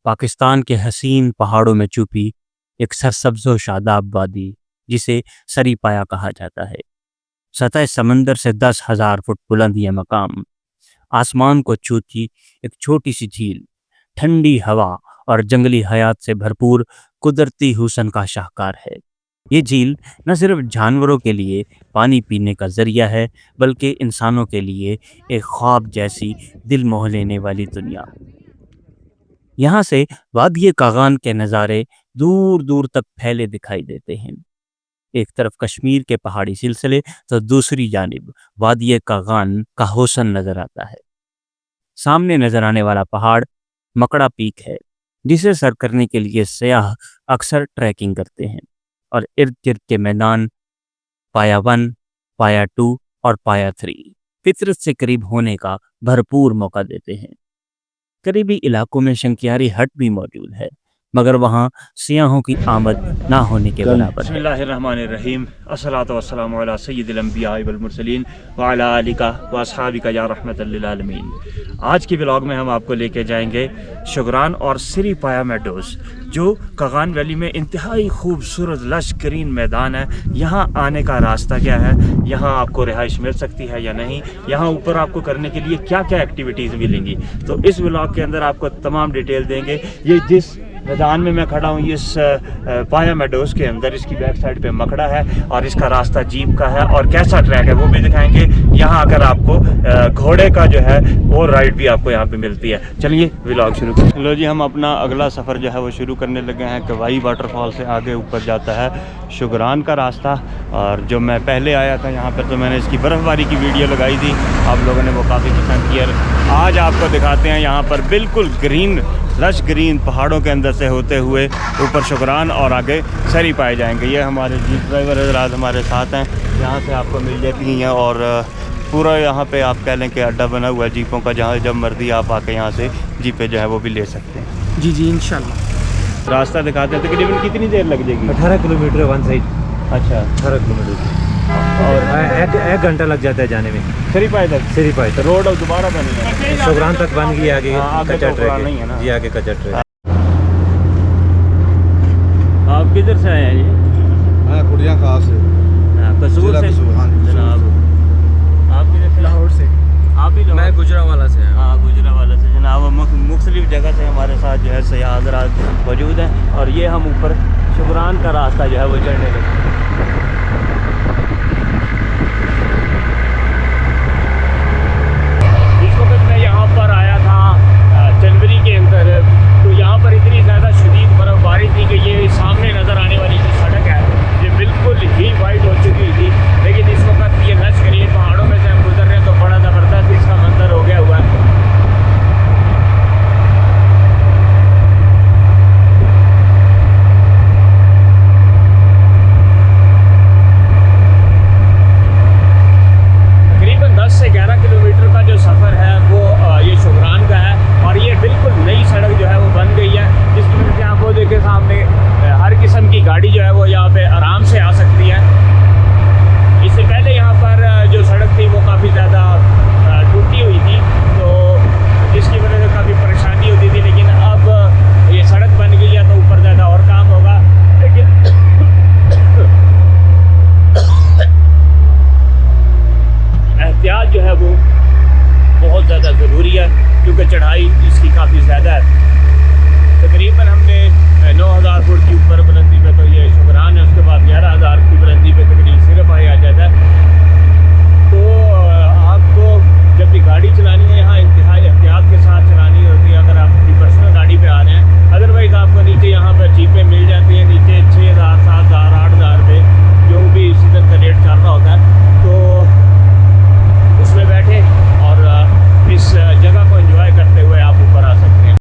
पाकिस्तान के हसीन पहाड़ों में छुपी एक सरसब्ज़ व शादाब वादी जिसे सरीपाया कहा जाता है। सतह समंदर से 10,000 फुट बुलंद यह मकाम आसमान को छूती एक छोटी सी झील, ठंडी हवा और जंगली हयात से भरपूर कुदरती हुस्न का शाहकार है। ये झील न सिर्फ जानवरों के लिए पानी पीने का जरिया है, बल्कि इंसानों के लिए एक ख्वाब जैसी दिल मोह लेने वाली दुनिया। यहाँ से वादिये कागान के नज़ारे दूर दूर तक फैले दिखाई देते हैं। एक तरफ कश्मीर के पहाड़ी सिलसिले तो दूसरी जानिब वादिये कागान का हुस्न नजर आता है। सामने नजर आने वाला पहाड़ मकड़ा पीक है, जिसे सर करने के लिए सयाह अक्सर ट्रैकिंग करते हैं, और इर्द गिर्द के मैदान पाया 1, पाया 2 और पाया 3 फितरत से करीब होने का भरपूर मौका देते हैं। करीबी इलाकों में शंकियारी हट भी मौजूद है, मगर वहाँ सियाहों की आमद ना होने के बराबर है। बिस्मिल्लाहिर्रहमानिर्रहीम, अस्सलातु वस्सलामु अला सय्यिदिल अंबिया'i वल मुरसलीन व अला आलिका व अस्हाबिका या रहमतल लिल आलमीन। आज की व्लॉग में हम आपको लेके जाएंगे शुगरान और सरीपाया मेडोज़, जो कागान वैली में इंतहाई खूबसूरत लश ग्रीन मैदान है। यहाँ आने का रास्ता क्या है, यहाँ आपको रिहाइश मिल सकती है या नहीं, यहाँ ऊपर आपको करने के लिए क्या क्या एक्टिविटीज़ मिलेंगी, तो इस व्लॉग के अंदर आपको तमाम डिटेल देंगे। ये जिस मैदान में मैं खड़ा हूँ, इस पाया मेडोज़ के अंदर, इसकी बैक साइड पे मकड़ा है और इसका रास्ता जीप का है, और कैसा ट्रैक है वो भी दिखाएंगे। यहाँ आकर आपको घोड़े का जो है वो राइड भी आपको यहाँ पे मिलती है। चलिए व्लॉग शुरू करें। चलो जी, हम अपना अगला सफ़र जो है वो शुरू करने लगे हैं। कवाई वाटरफॉल से आगे ऊपर जाता है शुगरान का रास्ता, और जो मैं पहले आया था यहाँ पर तो मैंने इसकी बर्फ़बारी की वीडियो लगाई थी, आप लोगों ने वो काफ़ी पसंद किया। आज आपको दिखाते हैं यहाँ पर बिल्कुल ग्रीन लश ग्रीन पहाड़ों के अंदर से होते हुए ऊपर शुगरान और आगे सरी पाए जाएंगे। ये हमारे जीप ड्राइवर हज़रात हमारे साथ हैं, यहाँ से आपको मिल जाती हैं, और पूरा यहाँ पे आप कह लें कि अड्डा बना हुआ है जीपों का, जहाँ जब मर्जी आप आके यहाँ से जीपें जो है वो भी ले सकते हैं। जी जी इंशाल्लाह। रास्ता दिखाते हैं। तकरीबन कितनी देर लग जाएगी? 18 किलोमीटर वन साइड। अच्छा, 18 किलोमीटर और एक घंटा लग जाता है जाने में। सरीपाया तक? सरीपाया तक। रोड अब दोबारा बनी है, शुगरान तक बन गई, आगे कच्चा ट्रैक नहीं है ना? जी, आगे कच्चा ट्रैक। आप किधर से आए हैं जी? मैं कुड़िया खास से, कसूर से जनाब। आप किधर से? लाहौर से। आप भी? मैं गुजरावाला से। हाँ, गुजरावाला से जनाब। मुख्तलिफ जगह से हमारे साथ जो है सयाह हज़रात मौजूद हैं, और ये हम ऊपर शुगरान का रास्ता जो है वो चढ़ने लगे। इस वक्त मैं यहाँ पर आया था जनवरी के अंदर, तो यहाँ पर इतनी ज़्यादा शदीद बर्फ़बारी थी कि ये सामने नज़र आने वाली जो सड़क है ये बिल्कुल ही वाइट हो चुकी थी। लेकिन इस वक्त ये लश ग्रीन पहाड़ों में से हम गुजर रहे हैं, तो बड़ा ज़बरदस्त इसका मंजर हो गया हुआ है। तकरीबन 10 से 11 किलोमीटर का जो सफ़र है वो ये शुगरान का है, और ये बिल्कुल नई सड़क जो है वो बन गई है, जिसकी वजह से आप वो देखें सामने हर किस्म की गाड़ी जो है वो यहाँ पे आराम से आ सकती है। इससे पहले यहाँ पर जो सड़क थी वो काफ़ी ज़्यादा टूटी हुई थी, तो जिसकी वजह से काफ़ी परेशानी होती थी, लेकिन अब ये सड़क बन गई है तो ऊपर ज़्यादा और काम होगा। लेकिन एहतियात जो है वो बहुत ज़्यादा ज़रूरी है, क्योंकि चढ़ाई इसकी काफ़ी ज़्यादा है। तकरीबन हमने 9,000 फुट की ऊपर बुलंदी पे तो ये शुगरान है, उसके बाद 11,000 की बुलंदी पे तकरीबन सरीपाया आ जाता है। तो आपको जब भी गाड़ी चलानी है यहाँ इंतहाई एहतियात के साथ चलानी होती है, अगर आप अपनी पर्सनल गाड़ी पे आ रहे हैं। अदरवाइज़ आपको नीचे यहाँ पर जीपें मिल जाती हैं, नीचे 6,000, 7,000, 8,000 पे जो भी सीज़न का रेट चल रहा होता है, तो उसमें बैठे और इस जगह को एंजॉय करते हुए आप ऊपर आ सकते हैं।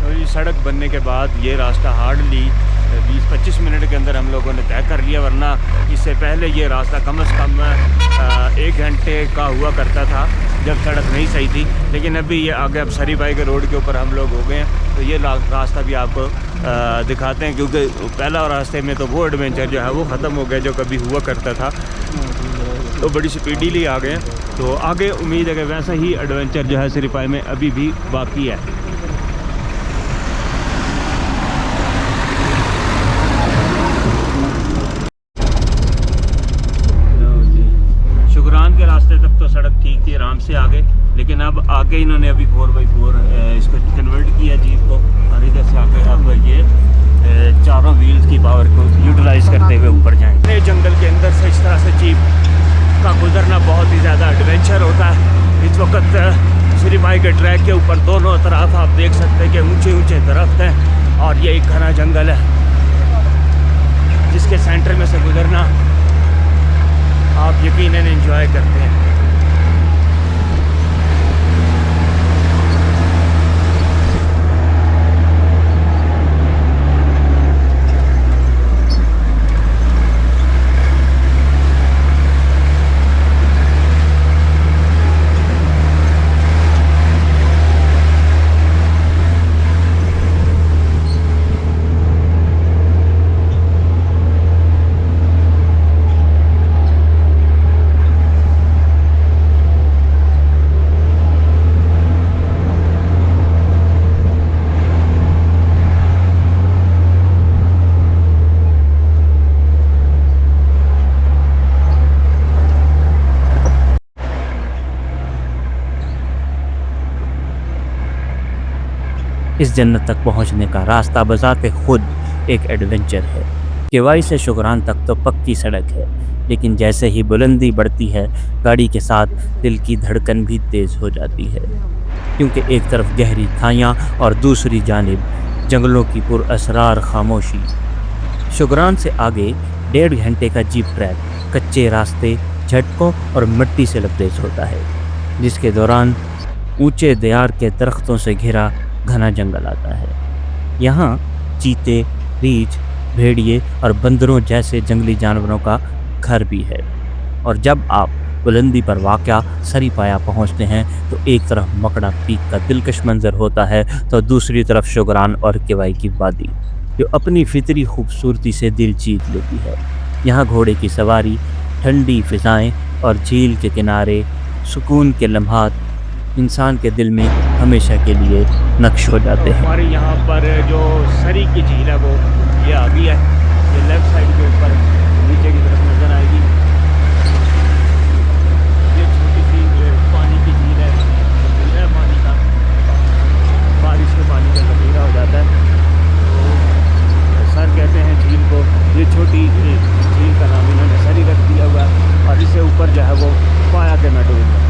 तो ये सड़क बनने के बाद ये रास्ता हार्डली 20-25 मिनट के अंदर हम लोगों ने तय कर लिया, वरना इससे पहले ये रास्ता कम से कम 1 घंटे का हुआ करता था जब सड़क नहीं सही थी। लेकिन अभी ये आगे अब सरी भाई के रोड के ऊपर हम लोग हो गए हैं, तो ये रास्ता भी आपको दिखाते हैं, क्योंकि पहला रास्ते में तो वो एडवेंचर जो है वो ख़त्म हो गया जो कभी हुआ करता था, तो बड़ी स्पीडीली आ गए हैं। तो आगे उम्मीद है कि वैसा ही एडवेंचर जो है सरी पाई में अभी भी बाकी है। शुक्रान के रास्ते तक तो सड़क ठीक थी, आराम से आगे, लेकिन अब आगे इन्होंने अभी 4x4 इसको कन्वर्ट किया जीप को, और इधर से आगे अब ये चारों व्हील्स की पावर को यूटिलाइज करते हुए ऊपर जाएंगे। जंगल के अंदर से इस तरह से जीप का गुजरना बहुत ही ज़्यादा एडवेंचर होता है। इस वक्त सरी पाई के ट्रैक के ऊपर दोनों तरफ आप देख सकते हैं कि ऊंचे ऊंचे दरख्त हैं, और ये एक घना जंगल है जिसके सेंटर में से गुजरना आप यकीनन एंजॉय करते हैं। इस जन्नत तक पहुंचने का रास्ता बजाते खुद एक एडवेंचर है। केवाई से शुक्रान तक तो पक्की सड़क है, लेकिन जैसे ही बुलंदी बढ़ती है गाड़ी के साथ दिल की धड़कन भी तेज़ हो जाती है, क्योंकि एक तरफ गहरी खाइयाँ और दूसरी जानिब जंगलों की पुरअसरार खामोशी। शुक्रान से आगे 1.5 घंटे का जीप ट्रैक कच्चे रास्ते, झटकों और मिट्टी से लबरेज होता है, जिसके दौरान ऊंचे देयार के दरख्तों से घिरा घना जंगल आता है। यहाँ चीते, रीछ, भेड़िए और बंदरों जैसे जंगली जानवरों का घर भी है। और जब आप बुलंदी पर वाक़या सरी पाया पहुँचते हैं तो एक तरफ मकड़ा पीक का दिलकश मंजर होता है, तो दूसरी तरफ शुक्रान और केवाई की वादी जो अपनी फितरी खूबसूरती से दिल जीत लेती है। यहाँ घोड़े की सवारी, ठंडी फ़िज़ाएँ और झील के किनारे सुकून के लम्हात इंसान के दिल में हमेशा के लिए नक्श हो जाते हैं। हमारे यहाँ पर जो सरी की झील है वो ये आ गई है, ये लेफ्ट साइड के ऊपर नीचे की तरफ नज़र आएगी। ये छोटी सी पानी की झील है, ज़ख़ीरा पानी का, बारिश के पानी का ज़ख़ीरा हो जाता है, तो सर कहते हैं झील को। ये छोटी झील का नाम इन्होंने सरी रख दिया हुआ है, और इससे ऊपर जो है वो पाया के मेडोज है।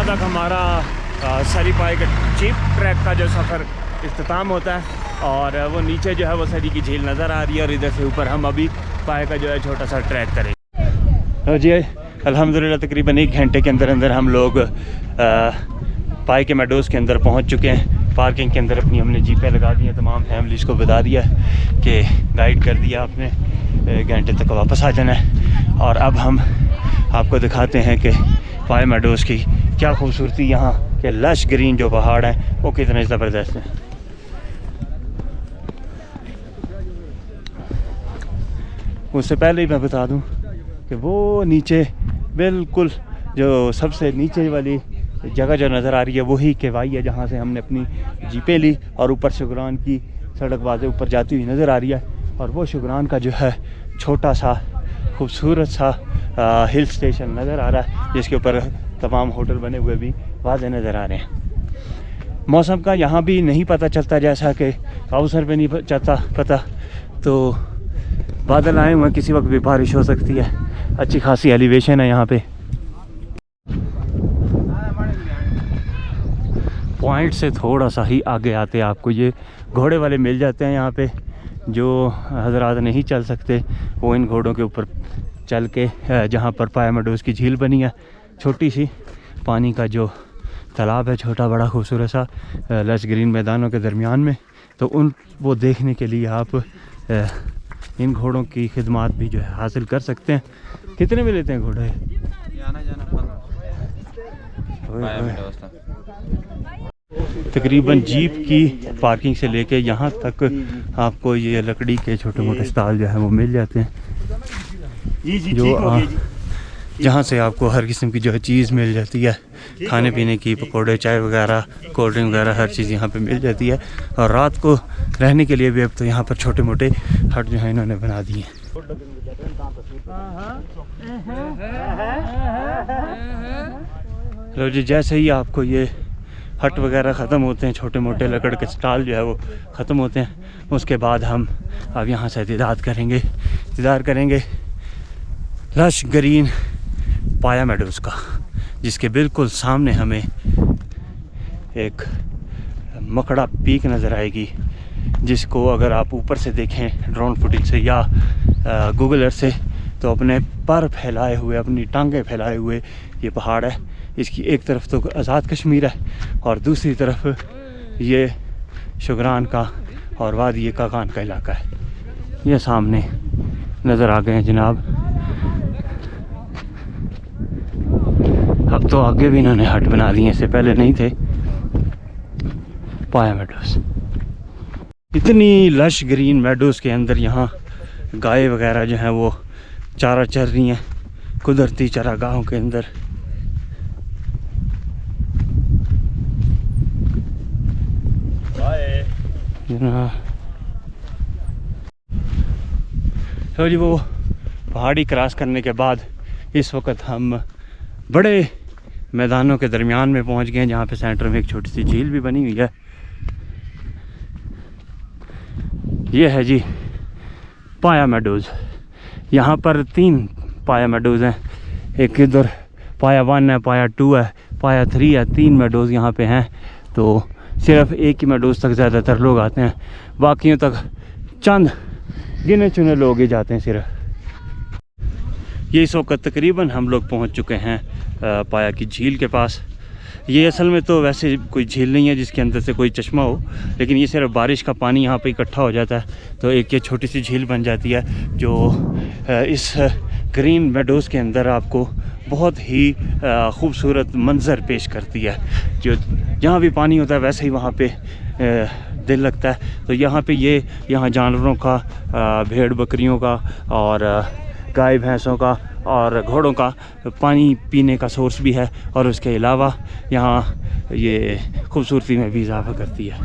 तक हमारा सरी पाई के जीप ट्रैक का जो सफ़र इख्तिताम होता है, और वो नीचे जो है वो सरी की झील नज़र आ रही है, और इधर से ऊपर हम अभी पाए का जो है छोटा सा ट्रैक करेंगे। तो जी अल्हम्दुलिल्लाह तकरीबन 1 घंटे के अंदर अंदर हम लोग पाई के मेडोज़ के अंदर पहुंच चुके हैं। पार्किंग के अंदर अपनी हमने जीपें लगा दी हैं, तमाम फैमिलीज़ को बता दिया कि गाइड कर दिया आपने, 1 घंटे तक वापस आ जाना है। और अब हम आपको दिखाते हैं कि पाई मेडोज़ की क्या खूबसूरती, यहाँ के लश ग्रीन जो पहाड़ हैं वो कितने ज़बरदस्त हैं। उससे पहले ही मैं बता दूं कि वो नीचे बिल्कुल जो सबसे नीचे वाली जगह जो नज़र आ रही है वही केवाई है, जहाँ से हमने अपनी जीपें ली और ऊपर शुगरान की सड़क वाज़े ऊपर जाती हुई नज़र आ रही है। और वो शुगरान का जो है छोटा सा खूबसूरत सा हिल स्टेशन नज़र आ रहा है, जिसके ऊपर तमाम होटल बने हुए भी वाज़े नज़र आ रहे हैं। मौसम का यहाँ भी नहीं पता चलता, जैसा कि काउसर पे नहीं चलता पता, तो बादल आए हुए, किसी वक्त भी बारिश हो सकती है। अच्छी खासी एलिवेशन है यहाँ पे। पॉइंट से थोड़ा सा ही आगे आते आपको ये घोड़े वाले मिल जाते हैं यहाँ पे। जो हजरात नहीं चल सकते वो इन घोड़ों के ऊपर चल के, जहाँ पर पाया मेडोज़ की झील बनी है, छोटी सी पानी का जो तालाब है, छोटा बड़ा खूबसूरत सा लश ग्रीन मैदानों के दरमियान में, तो वो देखने के लिए आप इन घोड़ों की खिदमात भी जो है हासिल कर सकते हैं। कितने में लेते हैं घोड़े? तकरीबन जीप की पार्किंग से लेके यहाँ तक आपको ये लकड़ी के छोटे मोटे स्टॉल जो है वो मिल जाते हैं, जो जहाँ से आपको हर किस्म की जो है चीज़ मिल जाती है, खाने पीने की, पकौड़े, चाय वगैरह, कोल्ड ड्रिंक वगैरह, हर चीज़ यहाँ पे मिल जाती है। और रात को रहने के लिए भी अब तो यहाँ पर छोटे मोटे हट जो है इन्होंने बना दिए हैं। लो जी, जैसे ही आपको ये हट वगैरह ख़त्म होते हैं, छोटे मोटे लकड़ के स्टॉल जो है वो ख़त्म होते हैं, उसके बाद हम अब यहाँ से दीदार करेंगे लश ग्रीन पाया मेडोज़ का, जिसके बिल्कुल सामने हमें एक मकड़ा पीक नज़र आएगी, जिसको अगर आप ऊपर से देखें ड्रोन फुटेज से या गूगल अर्थ से, तो अपने पर फैलाए हुए, अपनी टांगें फैलाए हुए ये पहाड़ है। इसकी एक तरफ तो आज़ाद कश्मीर है और दूसरी तरफ ये शुगरान का और वादी काकान का इलाका है। ये सामने नज़र आ गए हैं जनाब। अब तो आगे भी इन्होंने हट बना दिए, इससे पहले नहीं थे। पाया मेडोज़, इतनी लश ग्रीन मेडोज़ के अंदर यहाँ गाय वगैरह जो हैं वो चारा चर रही हैं कुदरती चरागाहों के अंदर। तो जी वो पहाड़ी क्रॉस करने के बाद इस वक्त हम बड़े मैदानों के दरमियान में पहुंच गए हैं, जहाँ पे सेंटर में एक छोटी सी झील भी बनी हुई है। ये है जी पाया मेडोज़। यहाँ पर 3 पाया मेडोज़ हैं, एक इधर पाया 1 है, पाया 2 है, पाया 3 है। 3 मेडोज़ यहाँ पे हैं। तो सिर्फ एक ही मेडोज़ तक ज़्यादातर लोग आते हैं, बाकियों तक चंद गिने चुने लोग ही जाते हैं सिर्फ। ये इस वक्त तकरीबन हम लोग पहुँच चुके हैं पाया की झील के पास। ये असल में तो वैसे कोई झील नहीं है जिसके अंदर से कोई चश्मा हो, लेकिन ये सिर्फ बारिश का पानी यहाँ पे इकट्ठा हो जाता है, तो एक ये छोटी सी झील बन जाती है, जो इस ग्रीन मेडोज़ के अंदर आपको बहुत ही खूबसूरत मंज़र पेश करती है। जो जहाँ भी पानी होता है वैसे ही वहाँ पे दिल लगता है। तो यहाँ पे यहाँ जानवरों का, भेड़ बकरियों का और गाय भैंसों का और घोड़ों का पानी पीने का सोर्स भी है, और उसके अलावा यहाँ ये खूबसूरती में भी इजाफा करती है।